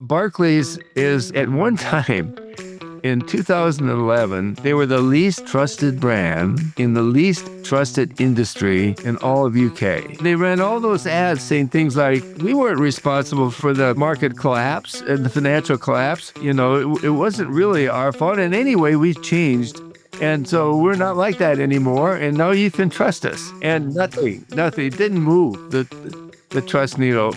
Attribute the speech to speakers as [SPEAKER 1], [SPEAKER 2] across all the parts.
[SPEAKER 1] Barclays is at one time in 2011, they were the least trusted brand in the least trusted industry in all of UK. They ran all those ads saying things like, we weren't responsible for the market collapse and the financial collapse. It wasn't really our fault. And anyway, we've changed. And so we're not like that anymore. And now you can trust us. And nothing, it didn't move the trust needle.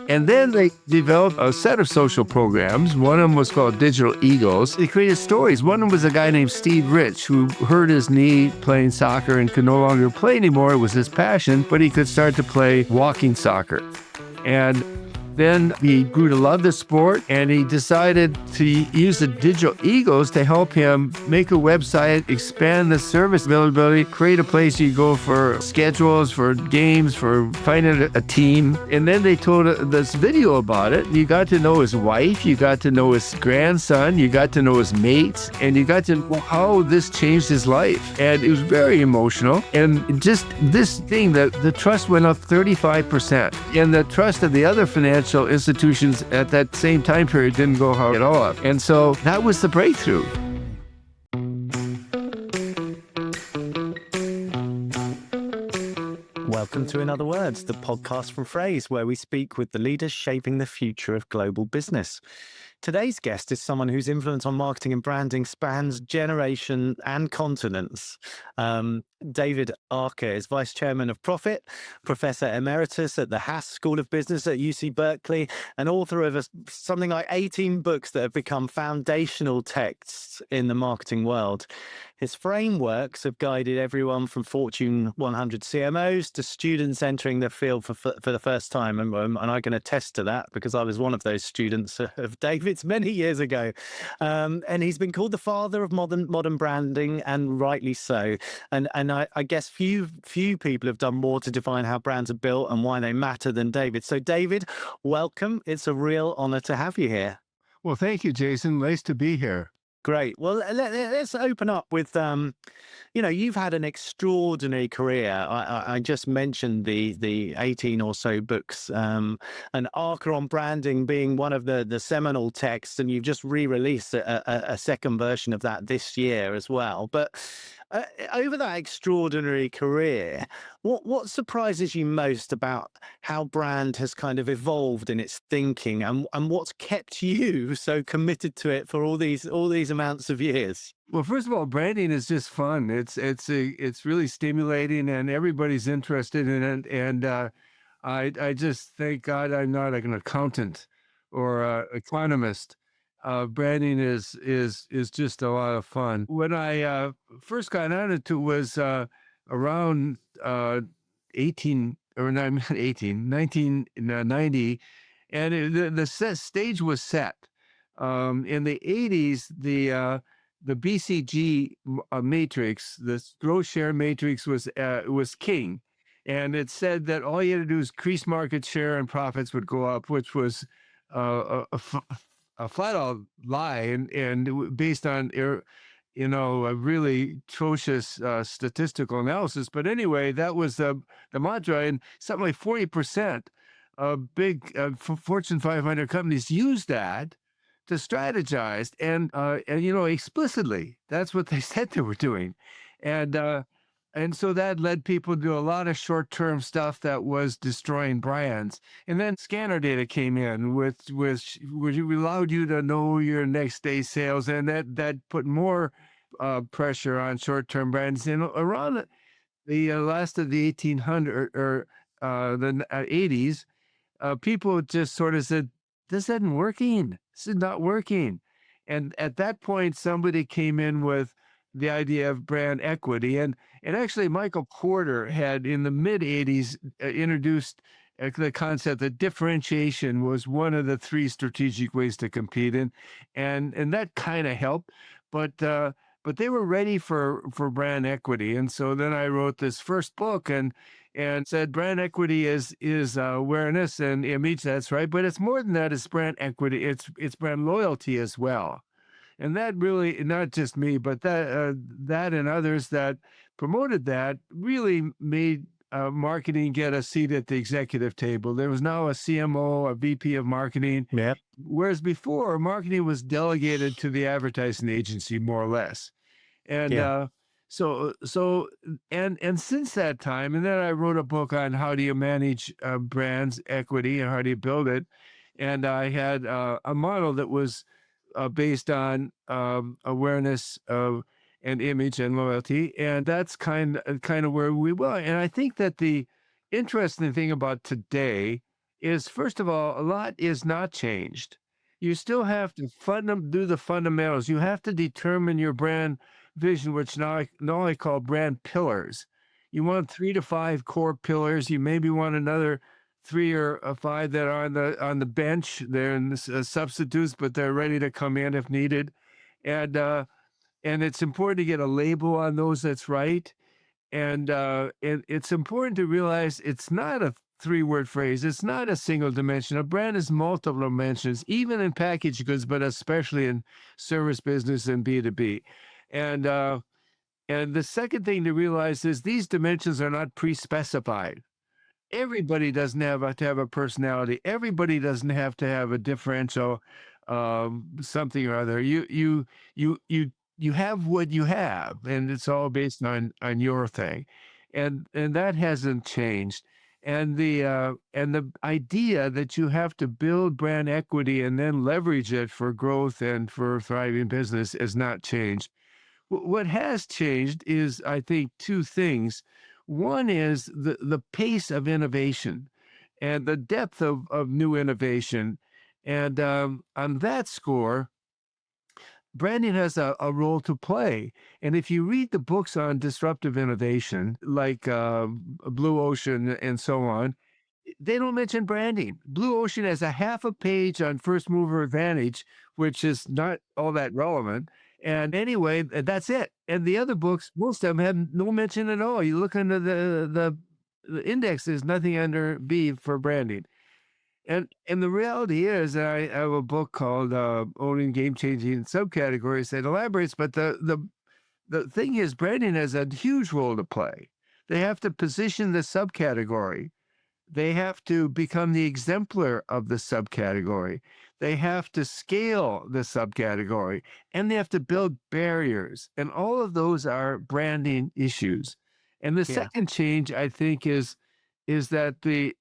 [SPEAKER 1] And then they developed a set of social programs. One of them was called Digital Eagles. They created stories. One of them was a guy named Steve Rich who hurt his knee playing soccer and could no longer play anymore. It was his passion, but he could start to play walking soccer. And then he grew to love the sport, and he decided to use the Digital Eagles to help him make a website, expand the service availability, create a place you go for schedules, for games, for finding a team. And then they told this video about it. You got to know his wife, you got to know his grandson, you got to know his mates, and you got to know how this changed his life. And it was very emotional. And just this thing, the trust went up 35%. And the trust of the other financial institutions at that same time period didn't go hard at all. And so that was the breakthrough.
[SPEAKER 2] Welcome to In Other Words, the podcast from Phrase, where we speak with the leaders shaping the future of global business. Today's guest is someone whose influence on marketing and branding spans generation and continents. David Aaker is Vice Chairman of Profit, Professor Emeritus at the Haas School of Business at UC Berkeley, and author of something like 18 books that have become foundational texts in the marketing world. His frameworks have guided everyone from Fortune 100 CMOs to students entering the field for the first time. And I can attest to that because I was one of those students of David's many years ago. And he's been called the father of modern branding, and rightly so. And I guess few people have done more to define how brands are built and why they matter than David. So David, welcome. It's a real honor to have you here.
[SPEAKER 1] Well, thank you, Jason. Nice to be here.
[SPEAKER 2] Great. Well, let's open up with, you've had an extraordinary career. I just mentioned the 18 or so books, and Aaker on branding being one of the seminal texts, and you've just re-released a second version of that this year as well. But over that extraordinary career, what surprises you most about how brand has kind of evolved in its thinking, and what's kept you so committed to it for all these amounts of years?
[SPEAKER 1] Well, first of all, branding is just fun. It's really stimulating, and everybody's interested in it. And I just thank God I'm not like an accountant or an economist. Branding is just a lot of fun. When I first got on it was around 18 or not 18, 1990, and the stage was set. In the 80s, the BCG matrix, the growth share matrix, was king. And it said that all you had to do is increase market share and profits would go up, which was a flat out lie, and based on a really atrocious statistical analysis. But anyway, that was the mantra, and something like 40% of big Fortune 500 companies use that to strategize, and explicitly, that's what they said they were doing, and so that led people to do a lot of short-term stuff that was destroying brands. And then scanner data came in, which allowed you to know your next day sales, and that put more pressure on short-term brands. And around the last of the 1800 or the 80s, people just sort of said, this isn't working. This is not working. And at that point, somebody came in with the idea of brand equity. And actually, Michael Porter had, in the mid-'80s, introduced the concept that differentiation was one of the three strategic ways to compete in. And that kind of helped. But they were ready for brand equity. And so then I wrote this first book and said brand equity is awareness and image. That's right. But it's more than that. It's brand equity. It's brand loyalty as well. And that really, not just me, but that and others that promoted that really made marketing get a seat at the executive table. There was now a CMO, a VP of marketing,
[SPEAKER 2] Yeah.
[SPEAKER 1] whereas before marketing was delegated to the advertising agency more or less. And
[SPEAKER 2] Yeah.
[SPEAKER 1] and since that time, and then I wrote a book on how do you manage brands equity and how do you build it. And I had a model that was based on awareness of and image and loyalty, and that's kind of where we were. And I think that the interesting thing about today is, first of all, a lot is not changed. You still have to do the fundamentals. You have to determine your brand vision, which now I call brand pillars. You want 3 to 5 core pillars. You maybe want another 3 or 5 that are on the bench. They're in substitutes, but they're ready to come in if needed. And and it's important to get a label on those that's right. And it's important to realize it's not a 3-word phrase. It's not a single dimension. A brand is multiple dimensions, even in packaged goods, but especially in service business and B2B. And and the second thing to realize is these dimensions are not pre-specified. Everybody doesn't have to have a personality. Everybody doesn't have to have a differential, something or other. You have what you have, and it's all based on your thing, and that hasn't changed. And the idea that you have to build brand equity and then leverage it for growth and for thriving business has not changed. What has changed is, I think, 2 things. One is the pace of innovation and the depth of new innovation. And on that score, branding has a role to play. And if you read the books on disruptive innovation, like Blue Ocean and so on, they don't mention branding. Blue Ocean has a half a page on first mover advantage, which is not all that relevant. And anyway, that's it. And the other books, most of them have no mention at all. You look under the index, there's nothing under B for branding. And the reality is, I have a book called Owning Game Changing Subcategories that elaborates, but the thing is, branding has a huge role to play. They have to position the subcategory. They have to become the exemplar of the subcategory. They have to scale the subcategory, and they have to build barriers. And all of those are branding issues. And the
[SPEAKER 2] Yeah.
[SPEAKER 1] second change, I think, is that the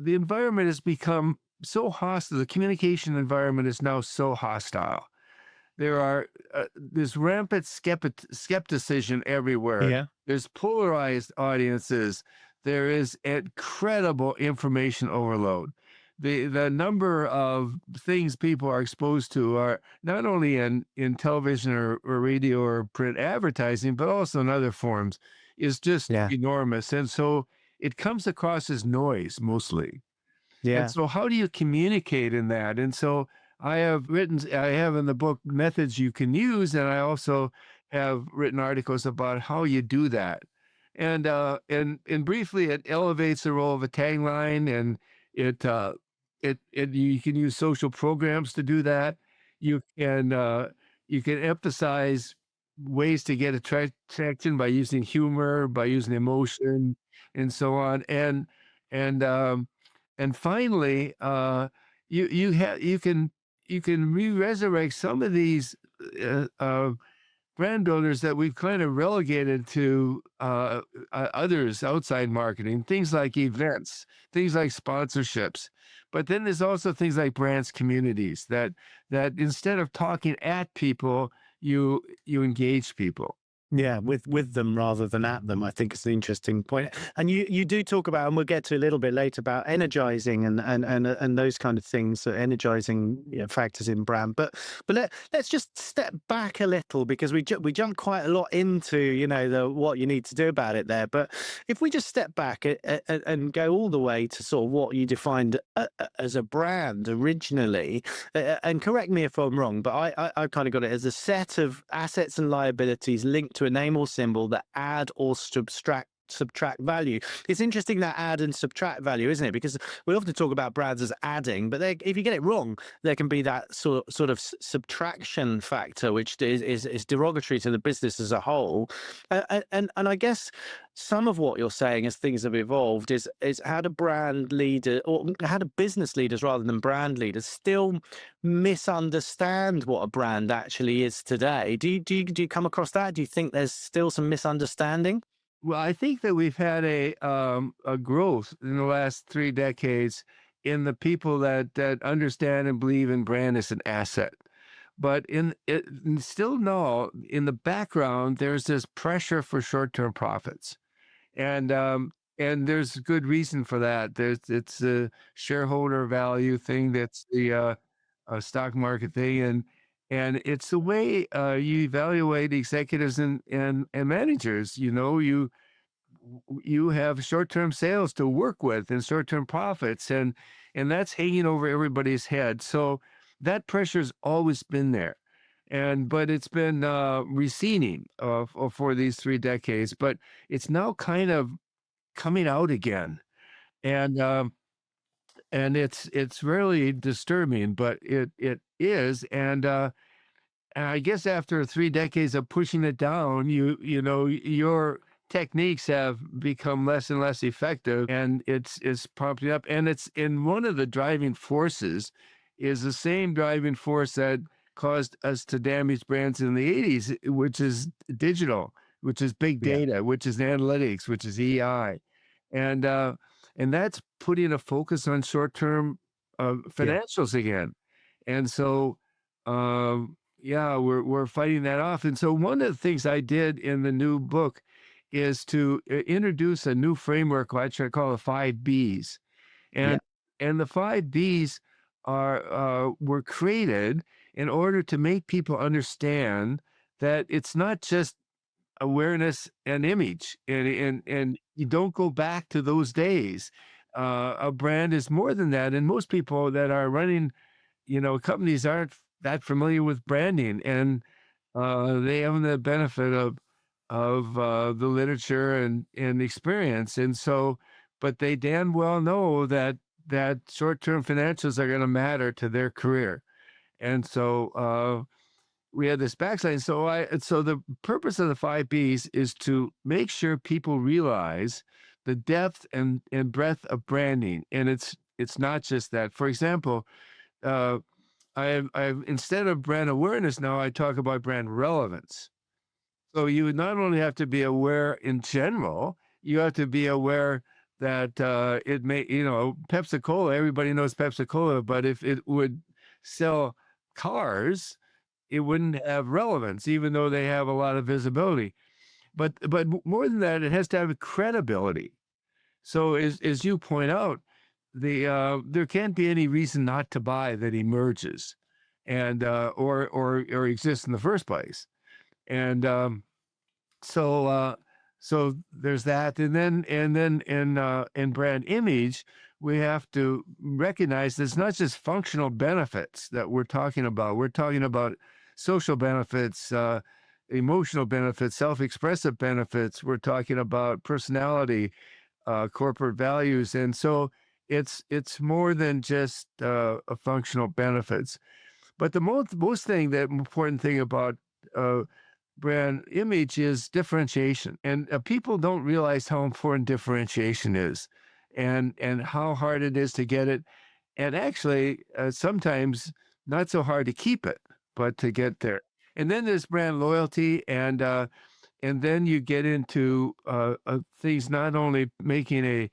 [SPEAKER 1] environment has become so hostile. The communication environment is now so hostile. There's rampant skepticism everywhere.
[SPEAKER 2] Yeah.
[SPEAKER 1] There's polarized audiences. There is incredible information overload. The number of things people are exposed to are not only in television or radio or print advertising, but also in other forms, is just
[SPEAKER 2] Yeah.
[SPEAKER 1] enormous. And so it comes across as noise mostly. And
[SPEAKER 2] Yeah.
[SPEAKER 1] so how do you communicate in that? And so I have in the book methods you can use, and I also have written articles about how you do that. And briefly, it elevates the role of a tagline, and it you can use social programs to do that. You can you can emphasize ways to get traction by using humor, by using emotion, and so on. And and finally, you can resurrect some of these uh, uh, brand builders that we've kind of relegated to others outside marketing, things like events, things like sponsorships. But then there's also things like brands communities that instead of talking at people, you engage people.
[SPEAKER 2] Yeah, with them rather than at them, I think is the interesting point. And you do talk about, and we'll get to a little bit later, about energizing and those kind of things, so energizing, you know, factors in brand. But let's just step back a little, because we jump quite a lot into, you know, the what you need to do about it there. But if we just step back and go all the way to sort of what you defined as a brand originally, and correct me if I'm wrong, but I kind of got it as a set of assets and liabilities linked to a name or symbol that add or subtract subtract value. It's interesting that add and subtract value, isn't it? Because we often talk about brands as adding, but if you get it wrong, there can be that sort of subtraction factor, which is derogatory to the business as a whole. And I guess some of what you're saying as things have evolved is how do brand leader, or how do business leaders rather than brand leaders, still misunderstand what a brand actually is today? Do you come across that? Do you think there's still some misunderstanding?
[SPEAKER 1] Well, I think that we've had a growth in the last 3 decades in the people that understand and believe in brand as an asset. But still no, in the background, there's this pressure for short-term profits. And there's good reason for that. It's a shareholder value thing. That's the stock market thing, and it's the way you evaluate executives and managers. You have short-term sales to work with and short-term profits, and that's hanging over everybody's head. So that pressure's always been there, but it's been receding for these 3 decades. But it's now kind of coming out again, and it's really disturbing, but it is. And I guess after 3 decades of pushing it down, your techniques have become less and less effective, and it's prompting up. And it's in one of the driving forces is the same driving force that caused us to damage brands in the 80s, which is digital, which is big
[SPEAKER 2] Yeah.
[SPEAKER 1] data, which is analytics, which is EI. And that's putting a focus on short-term
[SPEAKER 2] Yeah.
[SPEAKER 1] financials again. And so yeah, we're fighting that off. And so one of the things I did in the new book is to introduce a new framework, which I call the 5 Bs.
[SPEAKER 2] Yeah.
[SPEAKER 1] And the 5 Bs were created in order to make people understand that it's not just awareness and image, and you don't go back to those days. A brand is more than that, and most people that are running, companies aren't that familiar with branding, and they have the benefit of the literature and experience, and so, but they damn well know that short-term financials are going to matter to their career, and so we had this backslide. So the purpose of the 5 Bs is to make sure people realize the depth and breadth of branding, and it's not just that. For example, uh, I've instead of brand awareness now, I talk about brand relevance. So you would not only have to be aware in general, you have to be aware that it may, Pepsi Cola. Everybody knows Pepsi Cola, but if it would sell cars, it wouldn't have relevance, even though they have a lot of visibility. But more than that, it has to have credibility. So as you point out, there can't be any reason not to buy that emerges, and or exists in the first place. And so so there's that, and then in brand image, we have to recognize that it's not just functional benefits that we're talking about. We're talking about social benefits, emotional benefits, self-expressive benefits. We're talking about personality, corporate values, and so it's more than just a functional benefits. But the most thing, that important thing about uh, brand image is differentiation, and people don't realize how important differentiation is, and how hard it is to get it, and actually sometimes not so hard to keep it, but to get there. And then there's brand loyalty, and then you get into things not only making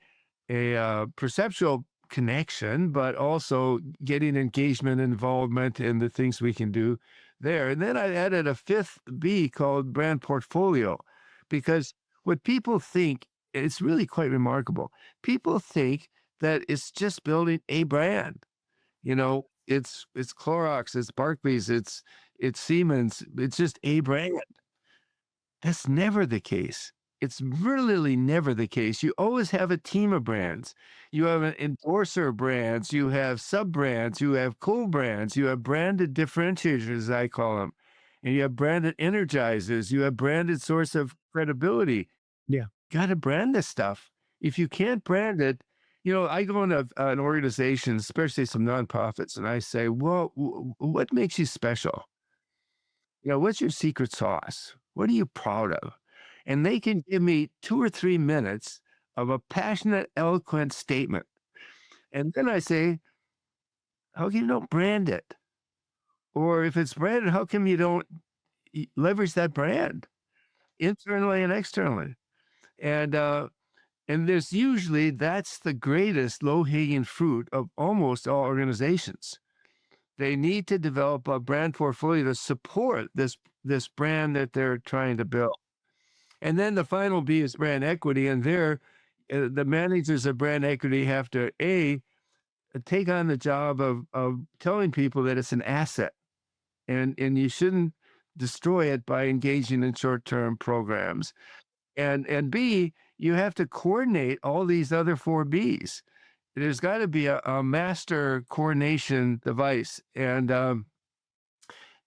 [SPEAKER 1] a perceptual connection, but also getting engagement, involvement in the things we can do there. And then I added a 5th B called brand portfolio, because what people think, it's really quite remarkable. People think that it's just building a brand. It's Clorox, it's Barclays, it's Siemens, it's just a brand. That's never the case. It's really never the case. You always have a team of brands. You have an endorser brands, you have sub brands, you have co-brands, you have branded differentiators, as I call them, and you have branded energizers, you have branded source of credibility.
[SPEAKER 2] Yeah.
[SPEAKER 1] got to brand this stuff. If you can't brand it, I go into an organization, especially some nonprofits, and I say, well, what makes you special? What's your secret sauce? What are you proud of? And they can give me 2 or 3 minutes of a passionate, eloquent statement. And then I say, how come you don't brand it? Or if it's branded, how come you don't leverage that brand internally and externally? And there's usually that's the greatest low hanging fruit of almost all organizations. They need to develop a brand portfolio to support this brand that they're trying to build. And then the final B is brand equity, and there, the managers of brand equity have to take on the job of telling people that it's an asset, and you shouldn't destroy it by engaging in short term programs. And B, you have to coordinate all these other four Bs. There's got to be a master coordination device, and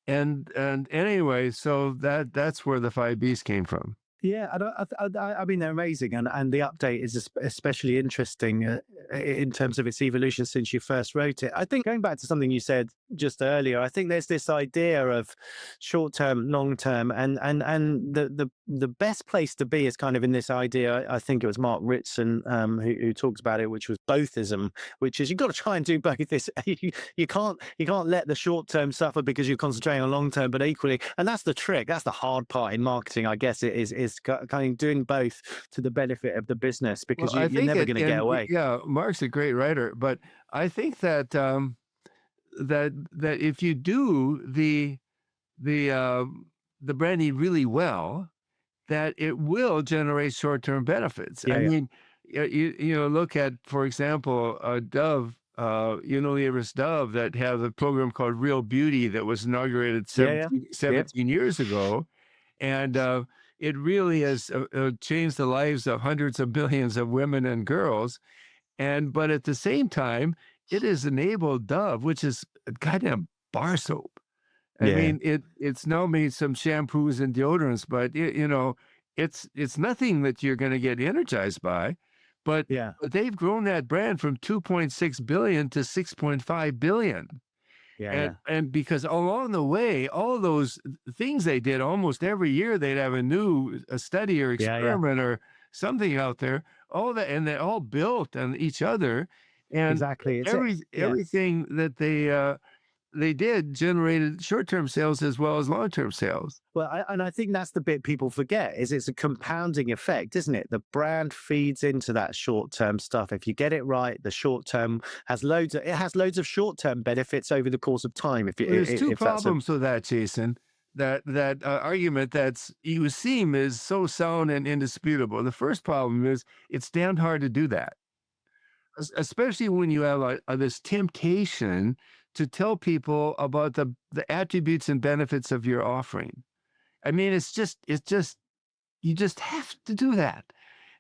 [SPEAKER 1] anyway, so that's where the five Bs came from.
[SPEAKER 2] Yeah, I mean they're amazing, and the update is especially interesting in terms of its evolution since you first wrote it. I think going back to something you said just earlier, I think there's this idea of short term, long term, and the best place to be is kind of in this idea. I think it was Mark Ritson who talked about it, which was bothism, which is you've got to try and do both. This you can't let the short term suffer because you're concentrating on long term, but equally, and that's the trick. That's the hard part in marketing, I guess. It is kind of doing both to the benefit of the business because
[SPEAKER 1] Well, I
[SPEAKER 2] you're
[SPEAKER 1] think
[SPEAKER 2] never going to get away.
[SPEAKER 1] yeah, Mark's a great writer, but I think that that if you do the the branding really well, that it will generate short-term benefits. I
[SPEAKER 2] Yeah, yeah,
[SPEAKER 1] mean, look at, for example, Dove, Unilever's Dove that has a program called Real Beauty that was inaugurated
[SPEAKER 2] yeah, yeah,
[SPEAKER 1] 17 years ago. And it really has changed the lives of hundreds of billions of women and girls. But at the same time, it has enabled Dove, which is a goddamn bar soap. I
[SPEAKER 2] yeah,
[SPEAKER 1] mean, it's now made some shampoos and deodorants, but it's nothing that you're going to get energized by. But
[SPEAKER 2] yeah,
[SPEAKER 1] they've grown that brand from 2.6 billion to 6.5 billion.
[SPEAKER 2] yeah,
[SPEAKER 1] And
[SPEAKER 2] yeah,
[SPEAKER 1] and because along the way, all those things they did, almost every year they'd have a study or
[SPEAKER 2] yeah, yeah.
[SPEAKER 1] experiment or something out there, all that, and they all built on each other. And
[SPEAKER 2] Exactly. It's it. Yeah.
[SPEAKER 1] everything that they did generated short-term sales as well as long-term sales.
[SPEAKER 2] Well, I think that's the bit people forget is it's a compounding effect, isn't it? The brand feeds into that short-term stuff. If you get it right, the short-term has loads of short-term benefits over the course of time.
[SPEAKER 1] Well, there's two
[SPEAKER 2] If that's a
[SPEAKER 1] problems with that, Jason. That argument that's you seem is so sound and indisputable. The first problem is it's damned hard to do that, especially when you have this temptation to tell people about the attributes and benefits of your offering. I mean, it's just you just have to do that,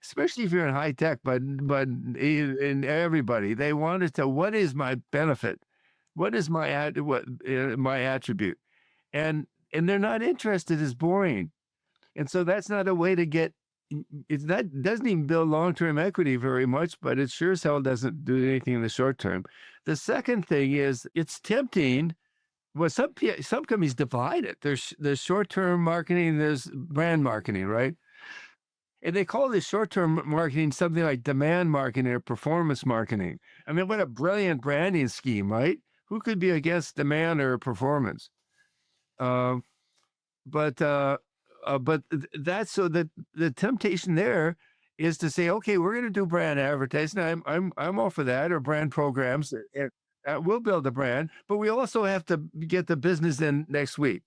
[SPEAKER 1] especially if you're in high tech. But in everybody, they want to tell what is my benefit, what is my attribute, and they're not interested. Is boring, and so that's not a way to get. It's that doesn't even build long-term equity very much, but it sure as hell doesn't do anything in the short term. The second thing is it's tempting. Well, some companies divide it. There's short-term marketing, there's brand marketing, right? And they call this short-term marketing something like demand marketing or performance marketing. I mean, what a brilliant branding scheme, right? Who could be against demand or performance? Um, but that's so that the temptation there is to say, okay, we're going to do brand advertising. I'm all for that, or brand programs. We'll build a brand, but we also have to get the business in next week.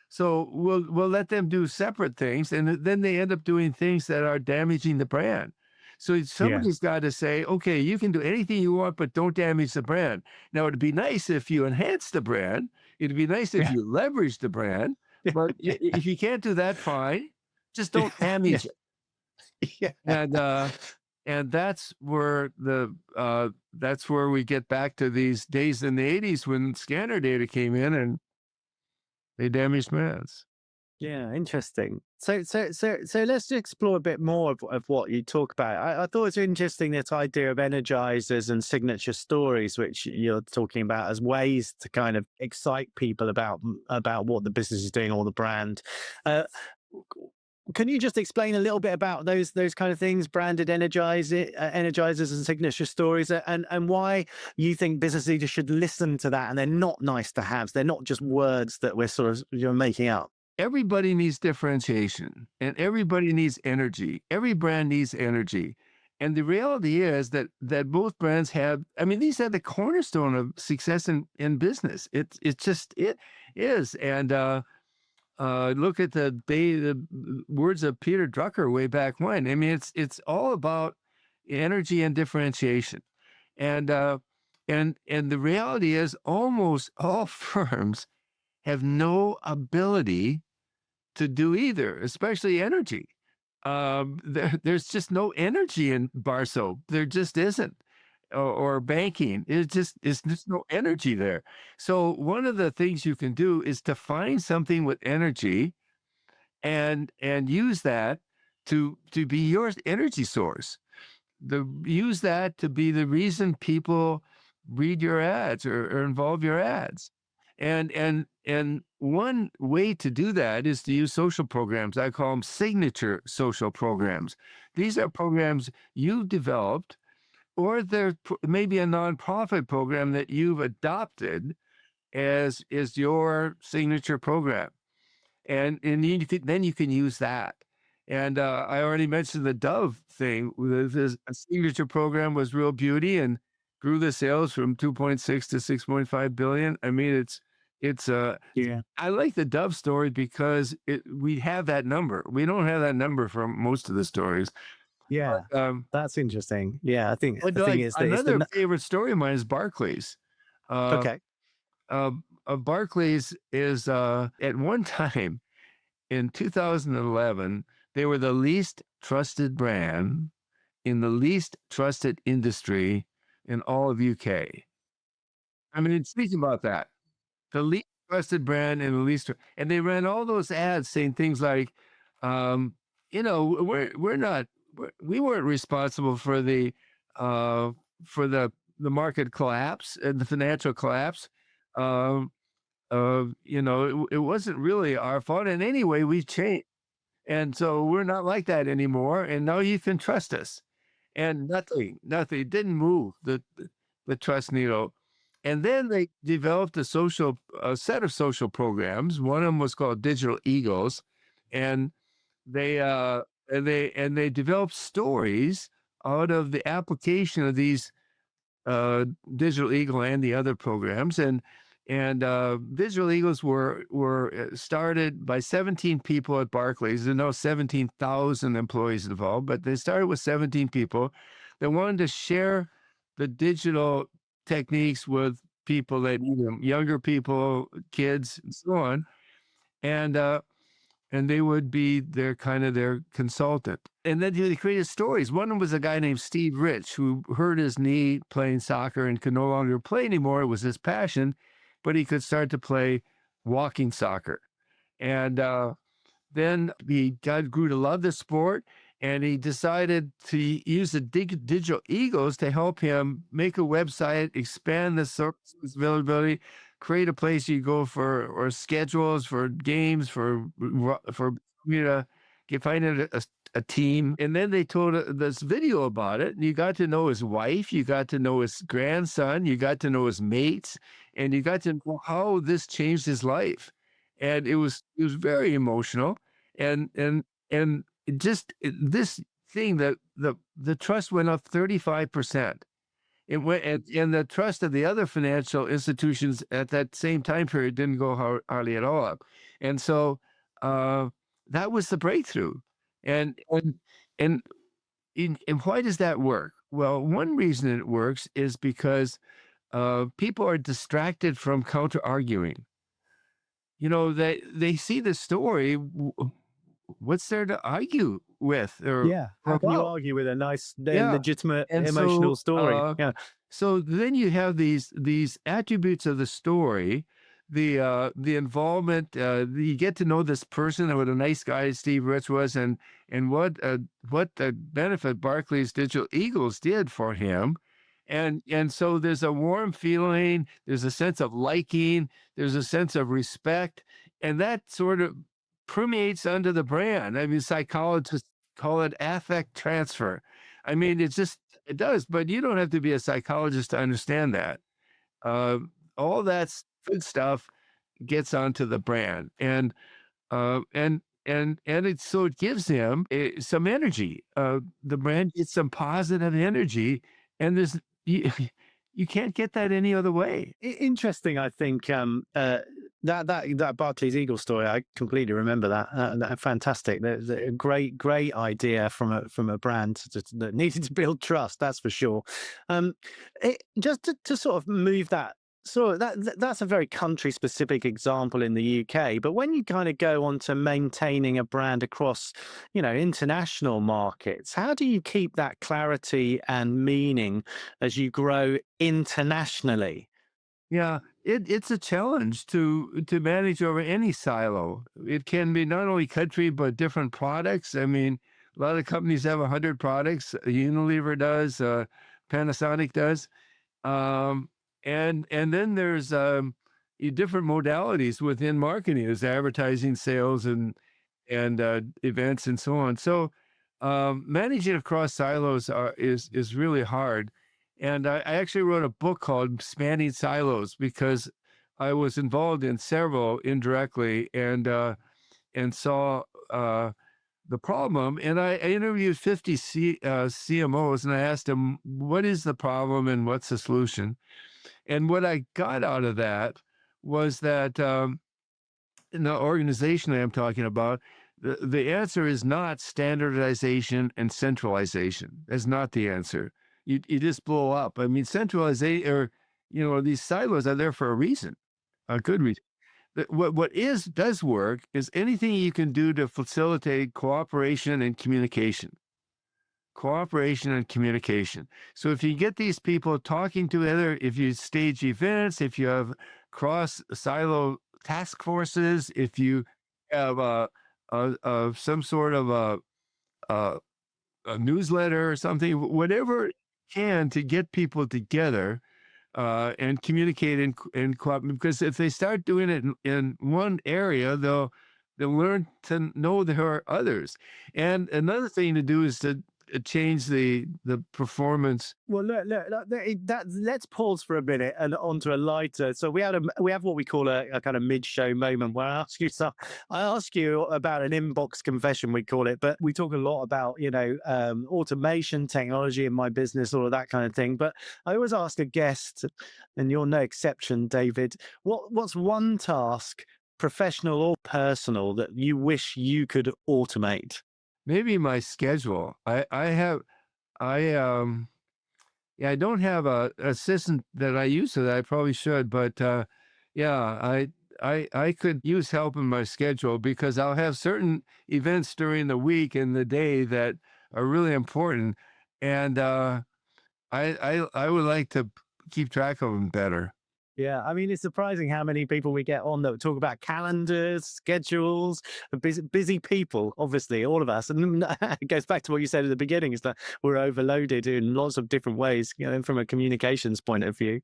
[SPEAKER 1] So we'll let them do separate things, and then they end up doing things that are damaging the brand. So
[SPEAKER 2] yeah,
[SPEAKER 1] somebody's got to say, okay, you can do anything you want, but don't damage the brand. Now, it'd be nice if you enhance the brand. It'd be nice if
[SPEAKER 2] yeah,
[SPEAKER 1] you leverage the brand, but if you can't do that, fine. Just don't
[SPEAKER 2] yeah,
[SPEAKER 1] damage it.
[SPEAKER 2] yeah.
[SPEAKER 1] And that's where we get back to these days in the 80s when scanner data came in and they damaged brands.
[SPEAKER 2] Yeah, interesting. So let's explore a bit more of what you talk about. I thought it's interesting, this idea of energizers and signature stories, which you're talking about as ways to kind of excite people about what the business is doing or the brand. Uh, can you just explain a little bit about those kind of things, branded energizers and signature stories, and why you think business leaders should listen to that, and they're not nice to haves, they're not just words that we're sort of you're making up.
[SPEAKER 1] Everybody needs differentiation and everybody needs energy. Every brand needs energy. And the reality is that both brands have, I mean, these are the cornerstone of success in business. It's just it is. And look at the words of Peter Drucker way back when. I mean, it's all about energy and differentiation. And and the reality is almost all firms have no ability to do either, especially energy. There's just no energy in bar soap. There just isn't, or banking. It's just no energy there. So one of the things you can do is to find something with energy and use that to be your energy source. Use that to be the reason people read your ads or involve your ads. And one way to do that is to use social programs. I call them signature social programs. These are programs you've developed, or they're maybe a nonprofit program that you've adopted as is your signature program, and then you can use that. And I already mentioned the Dove thing. This a signature program was Real Beauty and grew the sales from 2.6 to 6.5 billion. I mean, it's
[SPEAKER 2] Yeah.
[SPEAKER 1] I like the Dove story because we have that number. We don't have that number from most of the stories.
[SPEAKER 2] Yeah,
[SPEAKER 1] But,
[SPEAKER 2] that's interesting. Yeah, I think
[SPEAKER 1] but
[SPEAKER 2] the thing
[SPEAKER 1] like
[SPEAKER 2] is that
[SPEAKER 1] another favorite story of mine is Barclays. Uh,
[SPEAKER 2] okay.
[SPEAKER 1] Barclays is at one time in 2011, they were the least trusted brand in the least trusted industry in all of UK. I mean, think about that. The least trusted brand and the least, and they ran all those ads saying things like, um, we're not, we weren't responsible uh, for the market collapse and the financial collapse. Um, it wasn't really our fault. And anyway, we've changed. And so we're not like that anymore, and now you can trust us. And nothing didn't move the trust needle. And then they developed a set of social programs. One of them was called Digital Eagles, and they they developed stories out of the application of these Digital Eagle and the other programs, and Digital Eagles were started by 17 people at Barclays. There are now 17,000 employees involved, but they started with 17 people that wanted to share the digital techniques with people that younger people, kids, and so on, and uh, and they would be their kind of their consultant. And then they created stories. One of them was a guy named Steve Rich who hurt his knee playing soccer and could no longer play anymore. It was his passion, but he could start to play walking soccer. And then grew to love the sport, and he decided to use the digital egos to help him make a website, expand the service availability, create a place you go for or schedules for games for you know find a team. And then they told this video about it, and you got to know his wife, you got to know his grandson, you got to know his mates, and you got to know how this changed his life. And it was very emotional, and this thing that the trust went up 35%. It went, and the trust of the other financial institutions at that same time period didn't go hardly at all up. And so uh, that was the breakthrough. And and why does that work? Well, one reason it works is because people are distracted from counter arguing. They see the story. What's there to argue with or
[SPEAKER 2] Yeah. How can you
[SPEAKER 1] about?
[SPEAKER 2] argue with a nice,
[SPEAKER 1] Yeah.
[SPEAKER 2] legitimate,
[SPEAKER 1] And
[SPEAKER 2] emotional story? Yeah.
[SPEAKER 1] so then you have these attributes of the story the involvement. You get to know this person and what a nice guy Steve Rich was, and what the benefit Barclays Digital Eagles did for him. And so there's a warm feeling, there's a sense of liking, there's a sense of respect, and that sort of permeates under the brand. I mean, psychologists call it affect transfer. I mean, it does, but you don't have to be a psychologist to understand that. Uh, all that good stuff gets onto the brand, and it gives him some energy. The brand gets some positive energy, and you, you can't get that any other way.
[SPEAKER 2] Interesting, I think that Barclays Eagle story. I completely remember that. Fantastic. There's a great idea from a brand that needed to build trust. That's for sure. Just to sort of move that. So that's a very country specific example in the UK. But when you kind of go on to maintaining a brand across, international markets, how do you keep that clarity and meaning as you grow internationally?
[SPEAKER 1] Yeah, it's a challenge to manage over any silo. It can be not only country but different products. I mean, a lot of companies have 100 products. Unilever does, Panasonic does, and then there's different modalities within marketing. There's advertising, sales, and events and so on. So managing across silos is really hard. And I actually wrote a book called Spanning Silos because I was involved in several indirectly and saw the problem. And I interviewed 50 CMOs and I asked them, what is the problem and what's the solution? And what I got out of that was that in the organization that I'm talking about, the answer is not standardization and centralization. That's not the answer. You just blow up. I mean, centralization or these silos are there for a reason, a good reason. What does work is anything you can do to facilitate cooperation and communication. Cooperation and communication. So if you get these people talking together, if you stage events, if you have cross silo task forces, if you have some sort of a, a newsletter or something, whatever you can to get people together and communicate and cooperate. Because if they start doing it in one area, they'll learn to know there are others. And another thing to do is to change the performance.
[SPEAKER 2] Well, let's pause for a minute and onto a lighter. So we have what we call a kind of mid-show moment where I ask you about an inbox confession, we call it, but we talk a lot about automation, technology in my business, all of that kind of thing. But I always ask a guest, and you're no exception, David. What's one task, professional or personal, that you wish you could automate?
[SPEAKER 1] Maybe my schedule. Yeah, I don't have a assistant that I use that I probably should, but yeah, I could use help in my schedule because I'll have certain events during the week and the day that are really important, and I would like to keep track of them better.
[SPEAKER 2] Yeah, I mean, it's surprising how many people we get on that talk about calendars, schedules, busy people, obviously, all of us. And it goes back to what you said at the beginning, is that we're overloaded in lots of different ways, from a communications point of view.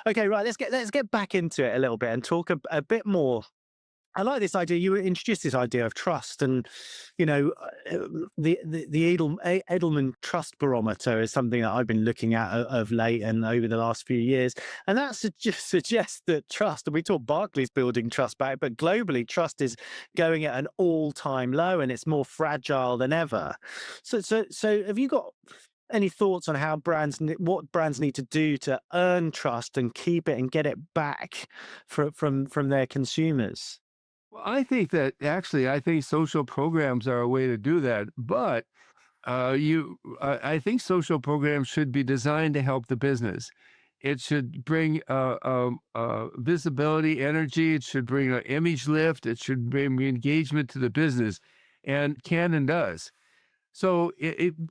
[SPEAKER 2] Okay, right, let's get back into it a little bit and talk a bit more. I like this idea. You introduced this idea of trust, and the Edelman Trust Barometer is something that I've been looking at of late and over the last few years, and that suggests that trust. And we talk Barclays building trust back, but globally, trust is going at an all-time low, and it's more fragile than ever. So, have you got any thoughts on how what brands need to do to earn trust and keep it and get it back from their consumers?
[SPEAKER 1] Well, I think social programs are a way to do that. But I think social programs should be designed to help the business. It should bring visibility, energy. It should bring an image lift. It should bring engagement to the business, and can and does. So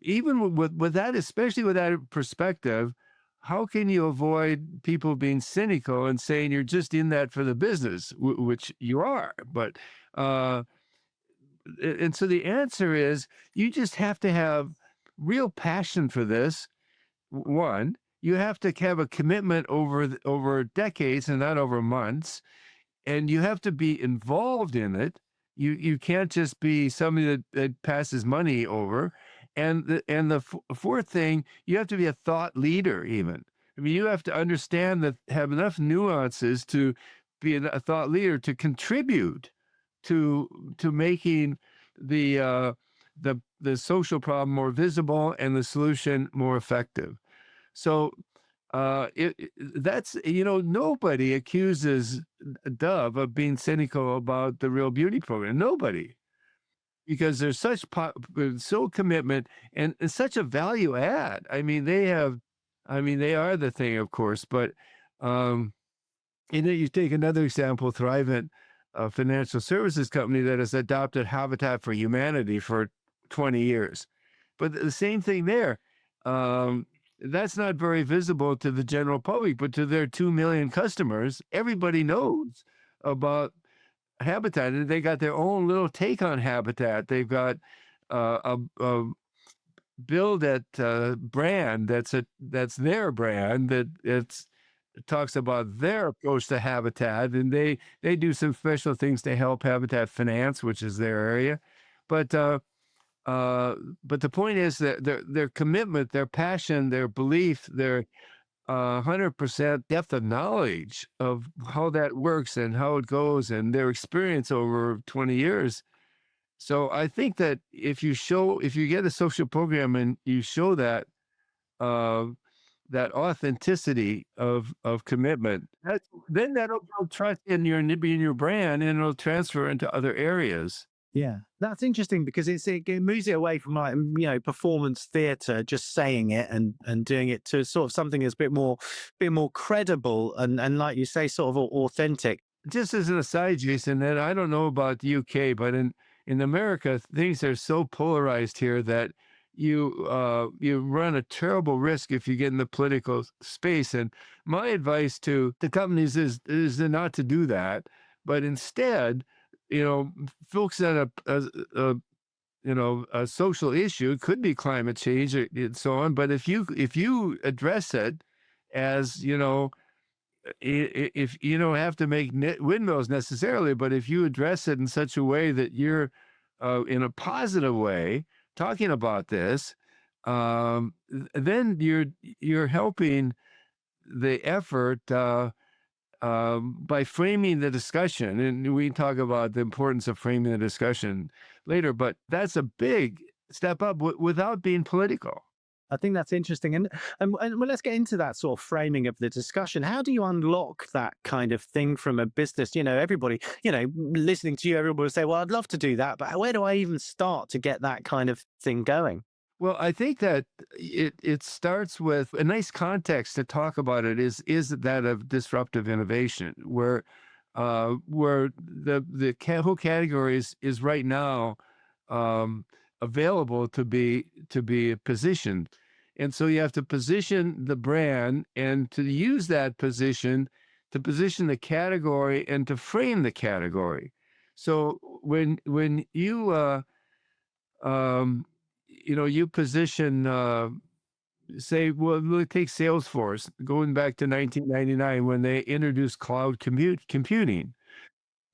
[SPEAKER 1] even with that, especially with that perspective, how can you avoid people being cynical and saying you're just in that for the business, which you are? But uh, and so the answer is you just have to have real passion for this. One, you have to have a commitment over decades and not over months, and you have to be involved in it. You can't just be somebody that passes money over. And the fourth thing, you have to be a thought leader. Even I mean, you have to understand that have enough nuances to be a thought leader to contribute to making the social problem more visible and the solution more effective. So that's nobody accuses Dove of being cynical about the Real Beauty program. Nobody, because there's so commitment and it's such a value add. I mean they are the thing, of course, but um, you take another example, Thrivent, a financial services company that has adopted Habitat for Humanity for 20 years. But the same thing there. Um, that's not very visible to the general public, but to their 2 million customers, everybody knows about Habitat. And they got their own little take on Habitat. They've got a build it brand that's their brand that it talks about their approach to Habitat, and they do some special things to help Habitat finance, which is their area. But but the point is that their commitment, their passion, their belief, their 100% depth of knowledge of how that works and how it goes, and their experience over 20 years. So I think that if you get a social program and you show uh, that authenticity of commitment, then that'll build trust in your brand, and it'll transfer into other areas.
[SPEAKER 2] Yeah, that's interesting because it moves it away from like performance theatre, just saying it and doing it to sort of something that's a bit more credible and like you say, sort of authentic.
[SPEAKER 1] Just as an aside, Jason, and I don't know about the UK, but in America, things are so polarized here that you run a terrible risk if you get in the political space. And my advice to the companies is not to do that, but instead, folks on a social issue, it could be climate change and so on. But if you address it as if you don't have to make windmills necessarily, but if you address it in such a way that you're in a positive way talking about this, then you're helping the effort by framing the discussion. And we can talk about the importance of framing the discussion later, but that's a big step up without being political.
[SPEAKER 2] I think that's interesting, and well, let's get into that sort of framing of the discussion. How do you unlock that kind of thing from a business? Everybody, listening to you, everybody will say, "Well, I'd love to do that, but where do I even start to get that kind of thing going?"
[SPEAKER 1] Well, I think that it starts with a nice context to talk about it is that of disruptive innovation, where whole category is right now available to be positioned, and so you have to position the brand and to use that position to position the category and to frame the category. So when um, you position, say, well, look, take Salesforce, going back to 1999 when they introduced cloud computing.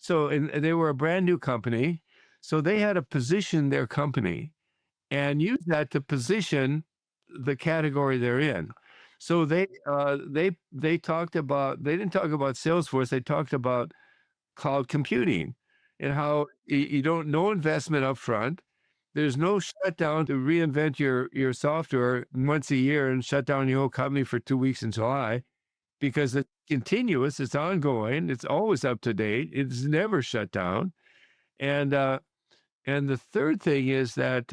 [SPEAKER 1] So, and they were a brand new company. So they had to position their company and use that to position the category they're in. So they talked about, they didn't talk about Salesforce. They talked about cloud computing and how you don't no investment up front. There's no shutdown to reinvent your software once a year and shut down your whole company for 2 weeks in July because it's continuous, it's ongoing, it's always up to date, it's never shut down. And the third thing is that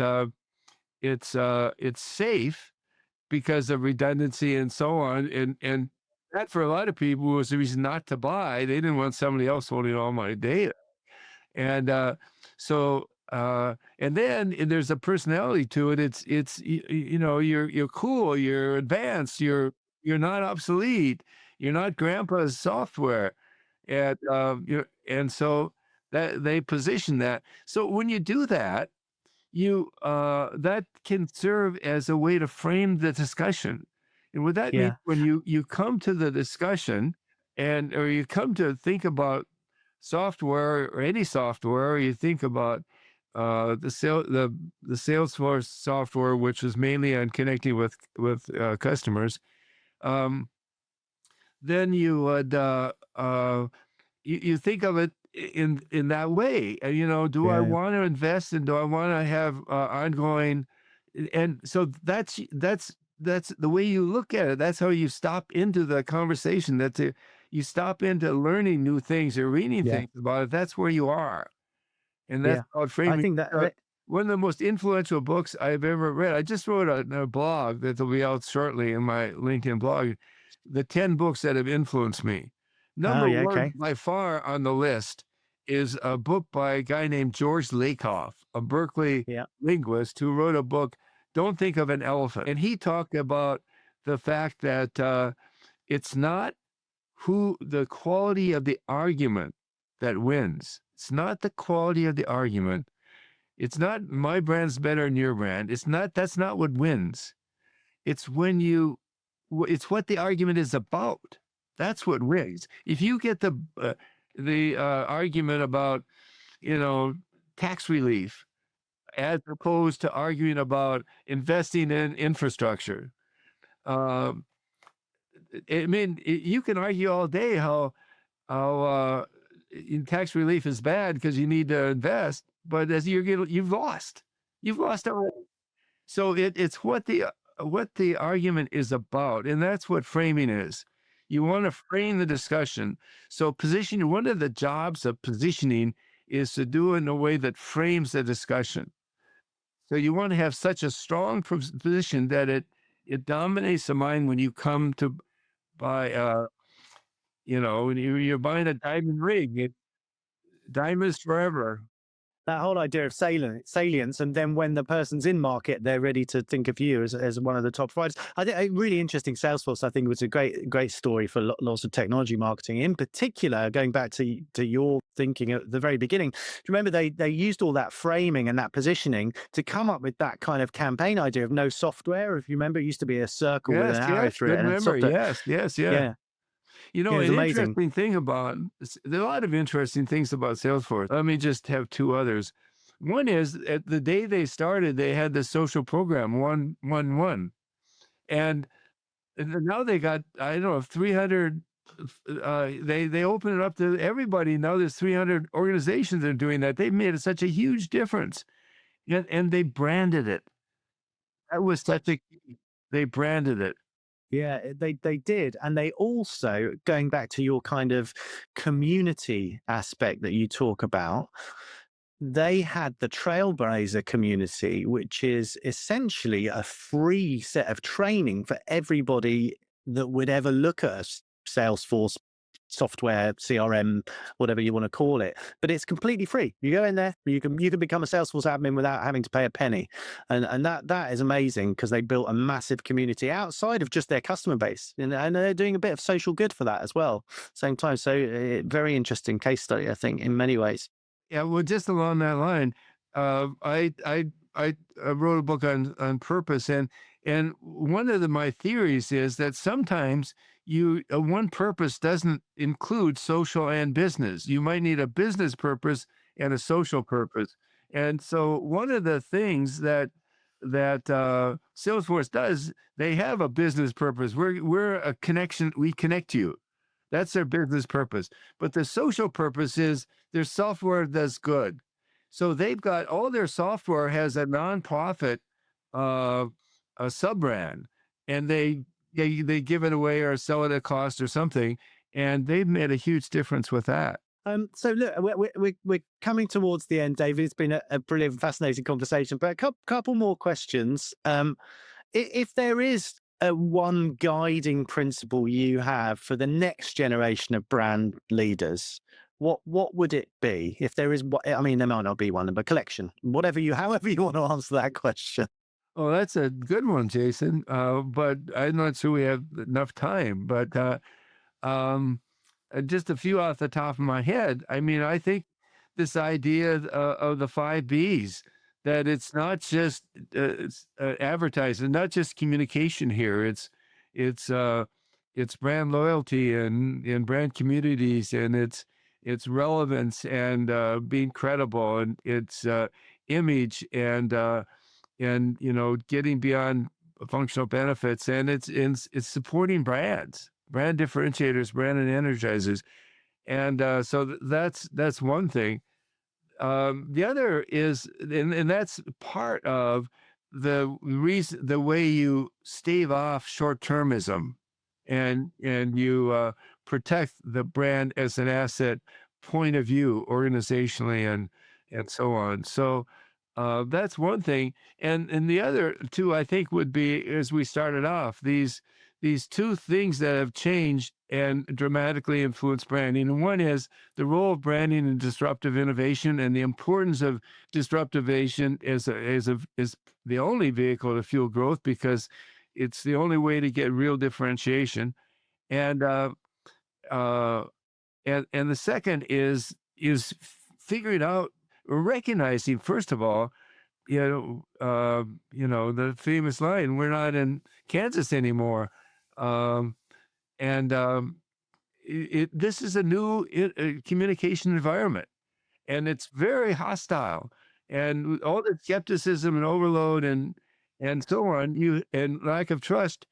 [SPEAKER 1] it's safe because of redundancy and so on. And that for a lot of people was the reason not to buy. They didn't want somebody else holding all my data. And and then there's a personality to it. It's you're cool, you're advanced, You're not obsolete. You're not grandpa's software. And so that they position that. So when you do that, that can serve as a way to frame the discussion. And what that means
[SPEAKER 2] Yeah.
[SPEAKER 1] when you come to the discussion or you come to think about software or any software, or you think about the Salesforce software, which is mainly on connecting with customers. Um, then you think of it in that way. Do I
[SPEAKER 2] Yeah.
[SPEAKER 1] want to invest and do I want to have ongoing? And so that's the way you look at it. That's how you stop into the conversation. You stop into learning new things or reading
[SPEAKER 2] Yeah.
[SPEAKER 1] things about it. That's where you are, and that's
[SPEAKER 2] Yeah.
[SPEAKER 1] called
[SPEAKER 2] I
[SPEAKER 1] framing.
[SPEAKER 2] think that
[SPEAKER 1] One of the most influential books I've ever read. I just wrote a blog that will be out shortly in my LinkedIn blog. The 10 books that have influenced me.
[SPEAKER 2] oh,
[SPEAKER 1] Number
[SPEAKER 2] yeah.
[SPEAKER 1] one
[SPEAKER 2] Okay.
[SPEAKER 1] by far on the list is a book by a guy named George Lakoff, a Berkeley
[SPEAKER 2] Yeah.
[SPEAKER 1] linguist who wrote a book, Don't Think of an Elephant. And he talked about the fact that it's not the quality of the argument that wins. It's not the quality of the argument. It's not my brand's better than your brand. That's not what wins. It's it's what the argument is about. That's what wins. If you get the argument about, you know, tax relief as opposed to arguing about investing in infrastructure, um, you can argue all day how tax relief is bad because you need to invest, but you've lost. You've lost already. So it's what the argument is about, and that's what framing is. You want to frame the discussion. So position one of the jobs of positioning is to do it in a way that frames the discussion. So you want to have such a strong position that it dominates the mind when you come to buy. When you're buying a diamond ring, diamonds forever.
[SPEAKER 2] That whole idea of salience, and then when the person's in market, they're ready to think of you as one of the top providers. I think a really interesting Salesforce. I think was a great story for lots of technology marketing. In particular, going back to your thinking at the very beginning. Do you remember they used all that framing and that positioning to come up with that kind of campaign idea of no software? If you remember, it used to be a circle with an
[SPEAKER 1] Yes,
[SPEAKER 2] arrow
[SPEAKER 1] yes,
[SPEAKER 2] through it
[SPEAKER 1] good
[SPEAKER 2] and a
[SPEAKER 1] memory.
[SPEAKER 2] software.
[SPEAKER 1] Yes, yes, yes.
[SPEAKER 2] Yeah, it was
[SPEAKER 1] An
[SPEAKER 2] amazing.
[SPEAKER 1] interesting thing there are a lot of interesting things about Salesforce. Let me just have two others. One is at the day they started, they had the social program 111. And now they got, I don't know, 300. They open it up to everybody. Now there's 300 organizations that are doing that. They made such a huge difference. And they branded it. That was such a key. They branded it.
[SPEAKER 2] Yeah, they did, and they also, going back to your kind of community aspect that you talk about, they had the Trailblazer community, which is essentially a free set of training for everybody that would ever look at Salesforce software, CRM, whatever you want to call it. But it's completely free. You go in there, you can become a Salesforce admin without having to pay a penny, and that is amazing because they built a massive community outside of just their customer base, and they're doing a bit of social good for that as well. Same time, so very interesting case study, I think, in many ways.
[SPEAKER 1] Yeah, well, just along that line, I wrote a book on purpose, and one of my theories is that sometimes one purpose doesn't include social and business. You might need a business purpose and a social purpose. And so one of the things that Salesforce does, they have a business purpose. We're a connection. We connect you. That's their business purpose. But the social purpose is their software does good. So they've got all their software has a nonprofit uh, a sub brand, and they give it away or sell it at cost or something, and they've made a huge difference with that.
[SPEAKER 2] So look, we're coming towards the end, David. It's been a brilliant, fascinating conversation, but a couple more questions. If there is a one guiding principle you have for the next generation of brand leaders, what would it be? If there is, I mean, there might not be one, but collection, however you want to answer that question.
[SPEAKER 1] Oh, that's a good one, Jason. But I'm not sure we have enough time. But um, just a few off the top of my head. I mean, I think this idea of the five B's, that it's not just advertising, not just communication here. It's uh, it's brand loyalty and brand communities, and it's relevance and being credible, and it's image and getting beyond functional benefits, and it's supporting brands, brand differentiators, brand and energizers, and so that's one thing. The other is, and that's part of the reason, the way you stave off short termism, and you protect the brand as an asset point of view organizationally and so on. So that's one thing, and the other two I think would be, as we started off, these two things that have changed and dramatically influenced branding. And one is the role of branding in disruptive innovation, and the importance of disruptive innovation is the only vehicle to fuel growth, because it's the only way to get real differentiation. And uh, and the second is figuring out, recognizing, first of all, the famous line, "We're not in Kansas anymore," um, and this is a new communication environment, and it's very hostile, and with all the skepticism and overload and so on, you and lack of trust,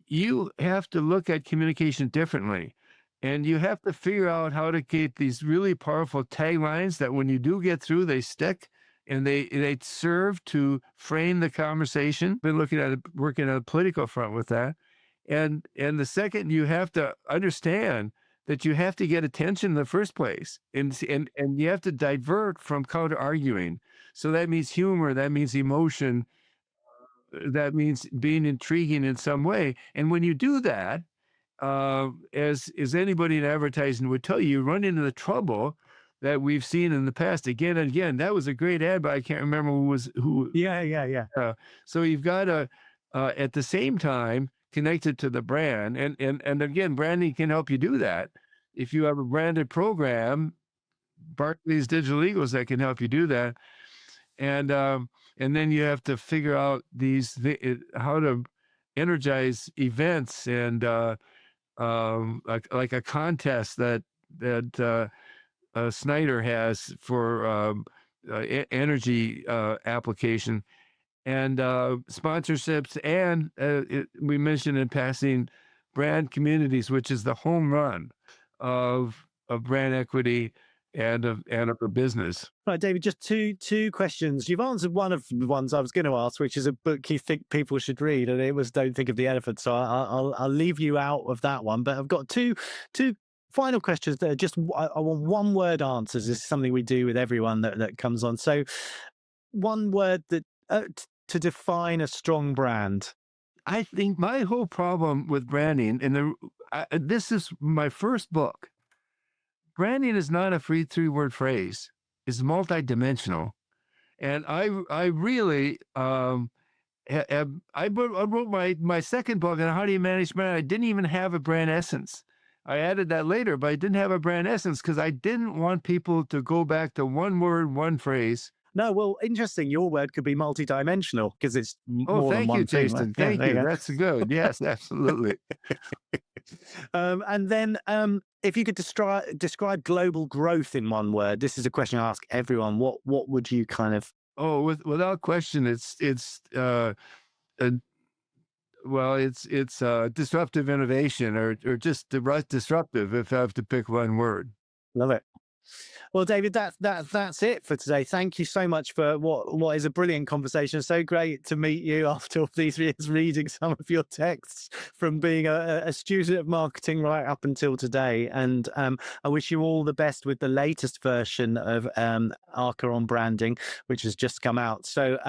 [SPEAKER 1] you have to look at communication differently, and you have to figure out how to get these really powerful taglines that when you do get through, they stick, and they serve to frame the conversation. Been looking at it, working on a political front with that, and the second, you have to understand that you have to get attention in the first place, and you have to divert from counter arguing. So that means humor, that means emotion, that means being intriguing in some way. And when you do that, as anybody in advertising would tell you, you run into the trouble that we've seen in the past again and again. That was a great ad, but I can't remember who was who.
[SPEAKER 2] Yeah, yeah, yeah.
[SPEAKER 1] So you've got to, at the same time, connect it to the brand, and again, branding can help you do that. If you have a branded program, Barclays Digital Eagles, that can help you do that, and then you have to figure out how to energize events, and like a contest that Snyder has for energy application, and sponsorships, and we mentioned in passing brand communities, which is the home run of brand equity and of a business.
[SPEAKER 2] Right, David, just two questions. You've answered one of the ones I was going to ask, which is a book you think people should read, and it was "Don't Think of the Elephant." So I'll leave you out of that one. But I've got two final questions that are just I want one word answers. This is something we do with everyone that comes on. So one word that to define a strong brand.
[SPEAKER 1] I think my whole problem with branding, this is my first book. Branding is not a free three-word phrase. It's multidimensional, and I really I wrote my second book on how do you manage brand. I didn't even have a brand essence. I added that later, but I didn't have a brand essence because I didn't want people to go back to one word, one phrase.
[SPEAKER 2] No, well, interesting. Your word could be multidimensional because it's
[SPEAKER 1] Oh,
[SPEAKER 2] more than
[SPEAKER 1] thank you,
[SPEAKER 2] one thing. Right?
[SPEAKER 1] Jason.
[SPEAKER 2] Yeah,
[SPEAKER 1] Thank
[SPEAKER 2] there you
[SPEAKER 1] you.
[SPEAKER 2] go.
[SPEAKER 1] That's good. Yes, absolutely.
[SPEAKER 2] And then, if you could describe global growth in one word, this is a question I ask everyone. What would you kind of?
[SPEAKER 1] Oh, without question, uh, it's disruptive innovation, or just disruptive, if I have to pick one word.
[SPEAKER 2] Love it. Well, David, that's it for today. Thank you so much for what is a brilliant conversation. So great to meet you after all these years reading some of your texts from being a student of marketing right up until today. And I wish you all the best with the latest version of Aaker on branding, which has just come out. So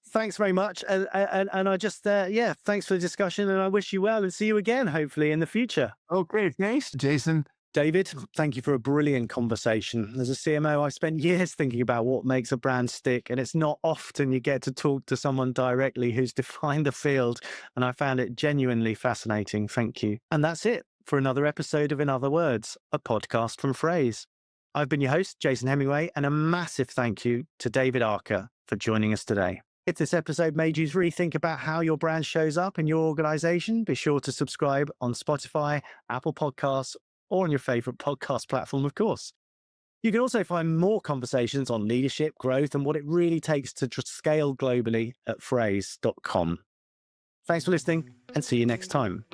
[SPEAKER 2] thanks very much. And I just, thanks for the discussion, and I wish you well and see you again, hopefully in the future.
[SPEAKER 1] Okay, thanks, Jason.
[SPEAKER 2] David, thank you for a brilliant conversation. As a CMO, I've spent years thinking about what makes a brand stick, and it's not often you get to talk to someone directly who's defined the field, and I found it genuinely fascinating. Thank you. And that's it for another episode of In Other Words, a podcast from Phrase. I've been your host, Jason Hemingway, and a massive thank you to David Aaker for joining us today. If this episode made you rethink about how your brand shows up in your organization, be sure to subscribe on Spotify, Apple Podcasts, or on your favorite podcast platform, of course. You can also find more conversations on leadership, growth, and what it really takes to scale globally at phrase.com. Thanks for listening, and see you next time.